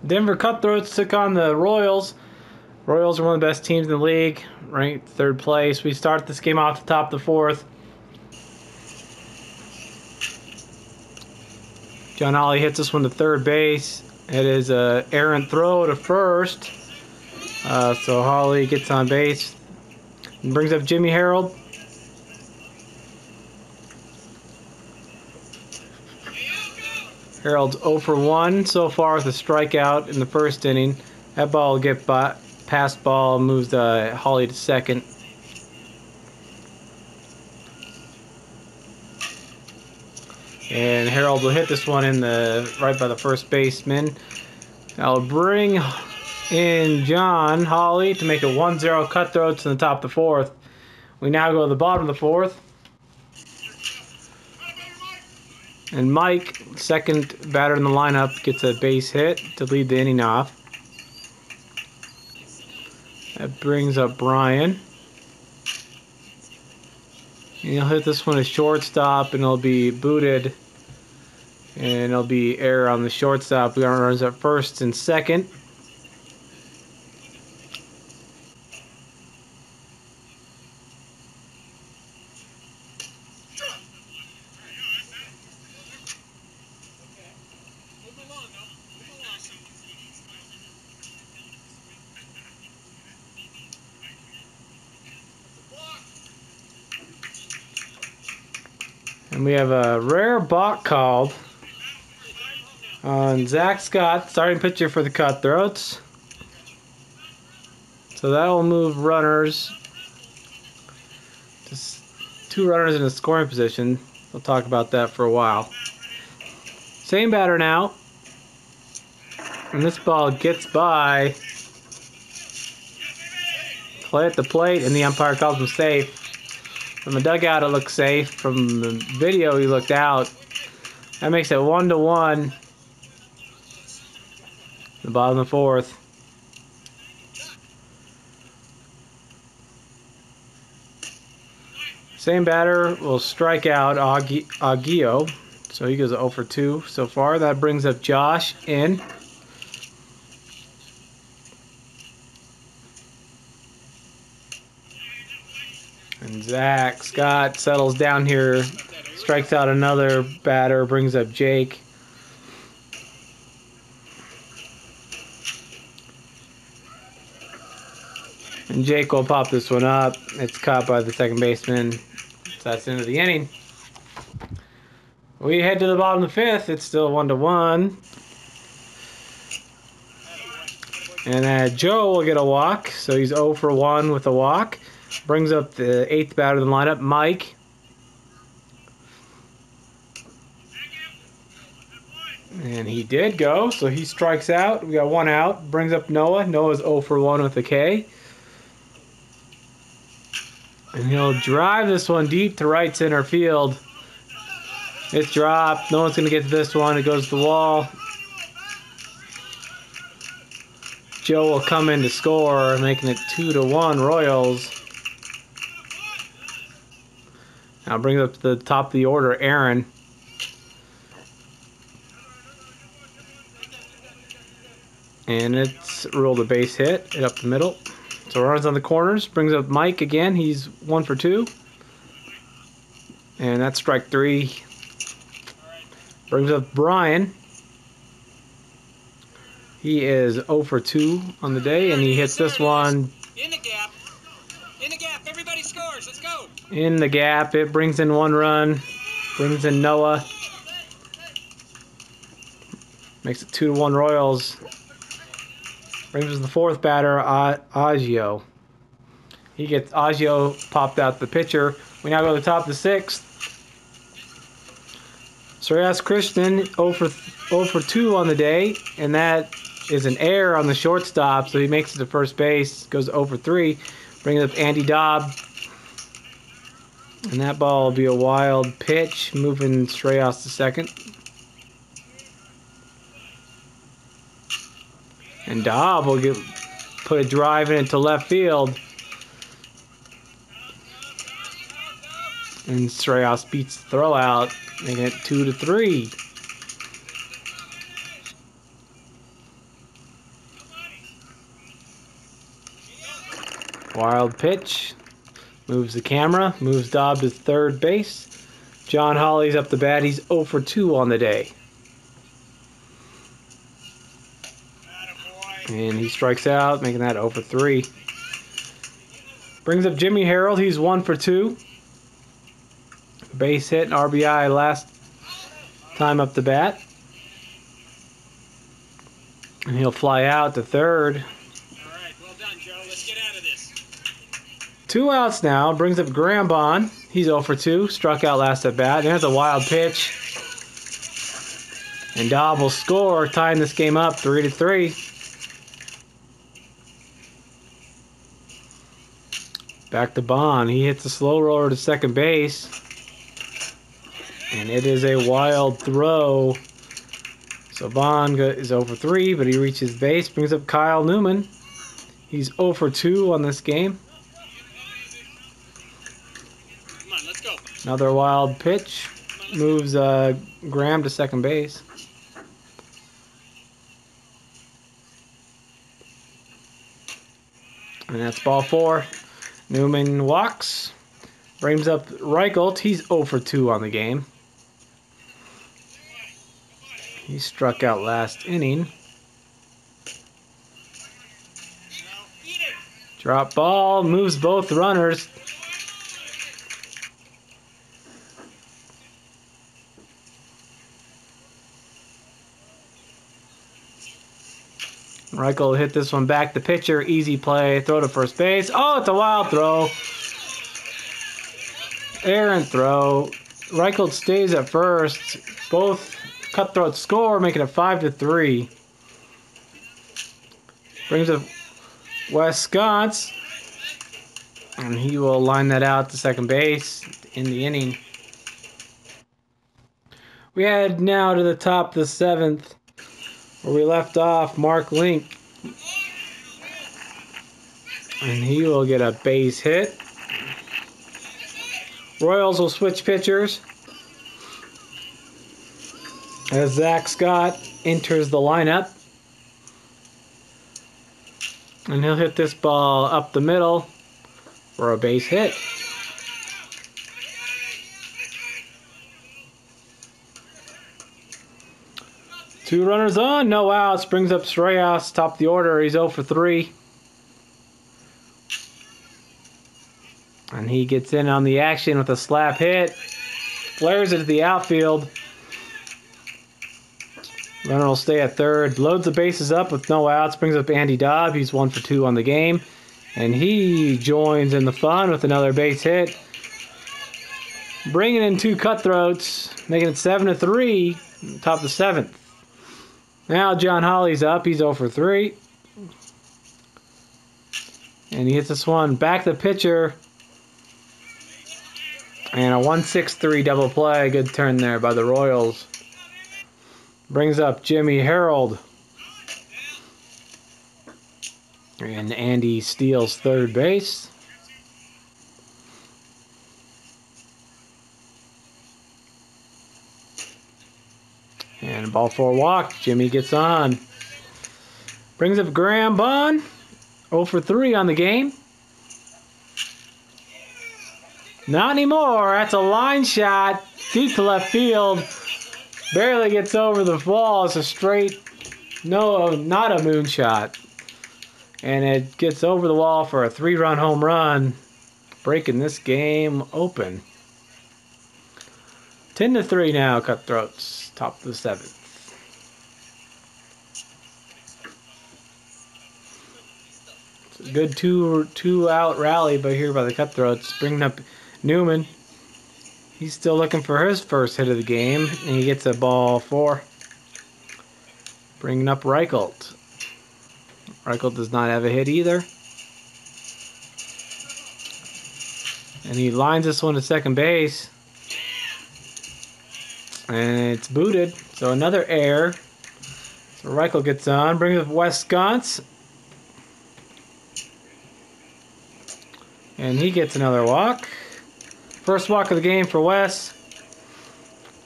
Denver Cutthroats took on the Royals. Royals are one of the best teams in the league, ranked 3rd place. We start this game off the top of the 4th. John Ollie hits this one to 3rd base. It is an errant throw to 1st. So Holly gets on base and brings up Jimmy Harold. Harold's 0 for 1 so far with a strikeout in the 1st inning. That ball will get past ball, moves Holly to 2nd. And Harold will hit this one in right by the 1st baseman. That'll bring in John Holly to make it 1-0 Cutthroats in the top of the 4th. We now go to the bottom of the 4th. And Mike, 2nd batter in the lineup, gets a base hit to lead the inning off. That brings up Brian. And he'll hit this one to shortstop, and it'll be booted. And it'll be error on the shortstop. We got runners at 1st and 2nd. And we have a rare balk called on Zach Scott, starting pitcher for the Cutthroats. So that will move runners. Just 2 runners in a scoring position. We'll talk about that for a while. Same batter now. And this ball gets by. Play at the plate, and the umpire calls him safe. From the dugout, it looks safe. From the video, he looked out. That makes it 1-1. The bottom of the 4th. Same batter will strike out Aguio. So he goes 0 for 2 so far. That brings up Josh in. And Zach Scott settles down here, strikes out another batter, brings up Jake. And Jake will pop this one up. It's caught by the 2nd baseman. So that's the end of the inning. We head to the bottom of the 5th. It's still 1-1. And Joe will get a walk. So he's 0 for 1 with a walk. Brings up the 8th batter of the lineup, Mike. And he did go, so he strikes out. We got 1 out. Brings up Noah. Noah's 0 for 1 with a K. And he'll drive this one deep to right center field. It's dropped. No one's going to get to this one. It goes to the wall. Joe will come in to score, making it 2-1 Royals. Now brings up to the top of the order, Aaron. And it's ruled a base hit, up the middle. So runs on the corners, brings up Mike again. He's 1 for 2. And that's strike 3. Brings up Brian. He is 0 for 2 on the day, and he hits this one. In the gap. In the gap. Everybody scores. Let's go. In the gap. It brings in 1 run. Brings in Noah. Makes it 2-1 Royals. Brings us the 4th batter, Aguio. Aguio popped out the pitcher. We now go to the top of the 6th. Sreyas Krishnan 0 for 2 on the day, and that is an error on the shortstop, so he makes it to 1st base, goes 0 for 3. Brings up Andy Dobb. And that ball will be a wild pitch, moving Sreyas to 2nd. And Dobb will put a drive into left field. And Sreyas beats the throw out, making it 2-3. Wild pitch. Moves the camera. Moves Dobb to third base. John Holly's up the bat. He's 0 for 2 on the day. And he strikes out, making that 0 for 3. Brings up Jimmy Harold. He's 1 for 2. Base hit and RBI last time up the bat. And he'll fly out to third. All right, well done, Joe. Let's get out of this. 2 outs now. Brings up Grambon. He's 0 for 2. Struck out last at bat. There's a wild pitch. And Dobb will score, tying this game up 3 to 3. Back to Bond. He hits a slow roller to second base. And it is a wild throw. So Bond is 0 for 3, but he reaches base. Brings up Kyle Newman. He's 0 for 2 on this game. Come on, let's go. Another wild pitch. Moves Graham to second base. And that's ball 4. Newman walks. Brings up Reichelt. He's 0 for 2 on the game. He struck out last inning. Drop ball. Moves both runners. Reichelt hit this one back to pitcher. Easy play. Throw to first base. Oh, it's a wild throw. Errant throw. Reichelt stays at first. Both Cutthroats score, making it 5 to 3. Brings up Wes Scotts. And he will line that out to second base in the inning. We head now to the top of the 7th. Where we left off, Mark Link. And he will get a base hit. Royals will switch pitchers. As Zach Scott enters the lineup. And he'll hit this ball up the middle for a base hit. Two runners on, no outs. Brings up Sreyas, top of the order. He's 0 for 3. And he gets in on the action with a slap hit. Flares it to the outfield. Runner will stay at third. Loads the bases up with no outs. Brings up Andy Dobb. He's 1 for 2 on the game. And he joins in the fun with another base hit. Bringing in 2 Cutthroats. Making it 7 to 3. Top of the 7th. Now John Holly's up. He's 0 for 3. And he hits this one back to the pitcher. And a 1-6-3 double play. Good turn there by the Royals. Brings up Jimmy Harold. And Andy steals third base. And ball 4 walk. Jimmy gets on. Brings up Graham Bond. 0 for 3 on the game. Not anymore. That's a line shot. Deep to left field. Barely gets over the wall. It's a straight, no, not a moonshot. And it gets over the wall for a 3-run home run. Breaking this game open. 10 to 3 now, Cutthroats. Top of the 7th. It's a good two-out rally by the Cutthroats. Bringing up Newman. He's still looking for his first hit of the game. And he gets a ball 4. Bringing up Reichelt. Reichelt does not have a hit either. And he lines this one to second base. And it's booted. So another error. So Reichelt gets on. Brings up Wes Scotts. And he gets another walk. First walk of the game for Wes.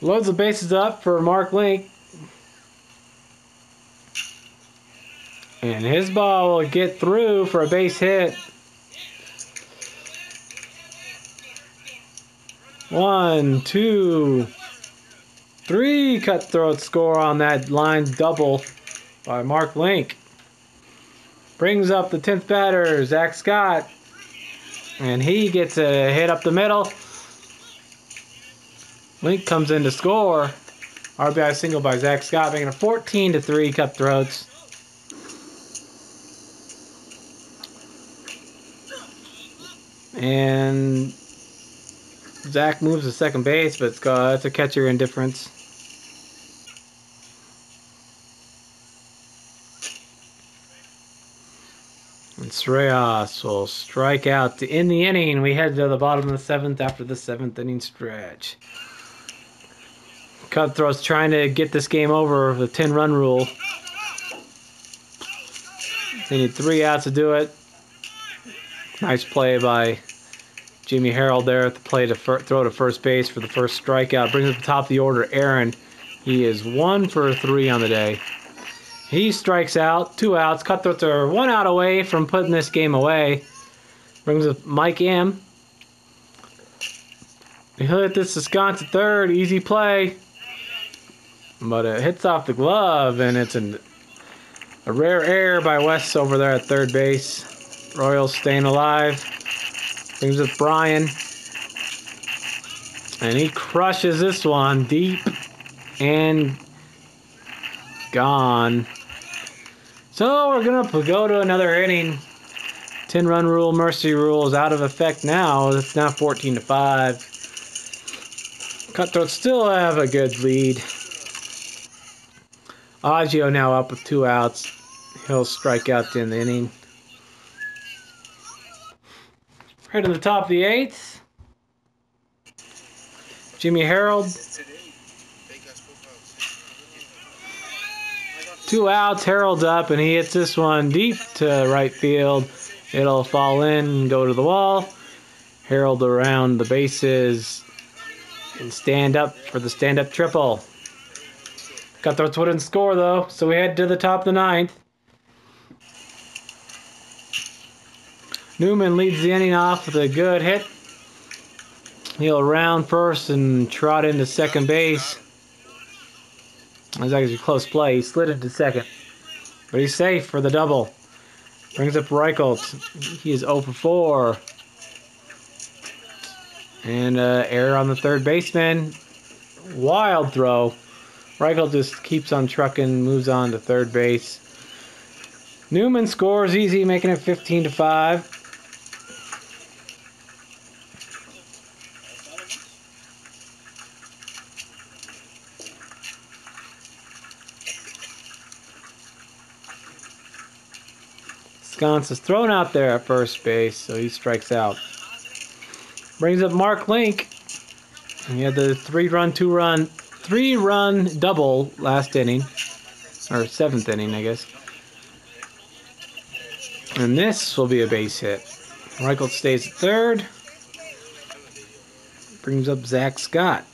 Loads the bases up for Mark Link. And his ball will get through for a base hit. 1, 2, 3 Cutthroats score on that line double by Mark Link. Brings up the 10th batter, Zach Scott. And he gets a hit up the middle. Link comes in to score. RBI single by Zach Scott, making it 14-3 Cutthroats. And Zach moves to second base, but it's a catcher indifference. And Sreyas will strike out to end the inning. We head to the bottom of the 7th after the 7th inning stretch. Cutthroats trying to get this game over with the 10-run rule. They need 3 outs to do it. Nice play by Jimmy Harold there at the play to throw to first base for the first strikeout. Brings up the top of the order, Aaron. He is 1 for 3 on the day. He strikes out, 2 outs. Cutthroats are 1 out away from putting this game away. Brings up Mike M. He'll hit this to Sconce at third. Easy play. But it hits off the glove, and it's a rare error by Wes over there at third base. Royals staying alive. Brings up Brian. And he crushes this one deep and gone. So we're going to go to another inning. 10-run rule, mercy rule is out of effect now. It's now 14-5. Cutthroats still have a good lead. Aggio now up with 2 outs. He'll strike out in the inning. Right to the top of the 8th. Jimmy Harold. 2 outs. Harold's up, and he hits this one deep to right field. It'll fall in and go to the wall. Harold around the bases and stand up for the stand-up triple. Cutthroats wouldn't score, though, so we head to the top of the 9th. Newman leads the inning off with a good hit. He'll round first and trot into second base. That was actually a close play. He slid into second, but he's safe for the double. Brings up Reichelt. He is 0 for 4. And error on the third baseman. Wild throw. Reichelt just keeps on trucking, moves on to third base. Newman scores easy, making it 15-5. Sconce is thrown out there at first base, so he strikes out. Brings up Mark Link. And he had the 3-run double last inning, or 7th inning, I guess. And this will be a base hit. Reichelt stays at third. Brings up Zach Scott.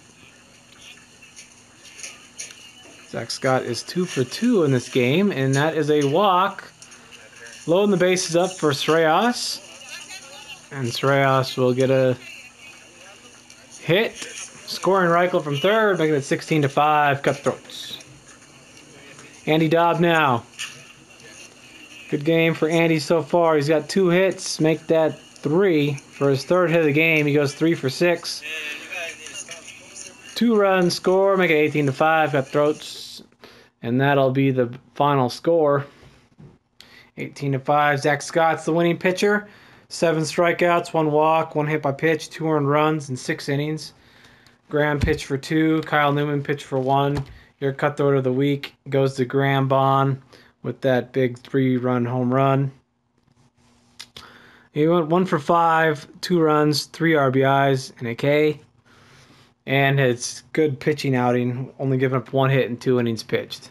Zach Scott is 2 for 2 in this game, and that is a walk. Loading the bases up for Sreyas. And Sreyas will get a hit. Scoring Reichelt from third, making it 16-5 Cutthroats. Andy Dobb now. Good game for Andy so far. He's got 2 hits, make that 3. For his 3rd hit of the game, he goes 3 for 6. 2-run score, make it 18-5 Cutthroats. And that'll be the final score. 18-5. Zach Scott's the winning pitcher. 7 strikeouts, 1 walk, 1 hit by pitch, 2 earned runs in 6 innings. Graham pitched for 2. Kyle Newman pitched for 1. Your Cutthroat of the week goes to Graham Bond with that big 3-run home run. He went 1 for 5, 2 runs, 3 RBIs, and a K. And it's good pitching outing, only giving up 1 hit in 2 innings pitched.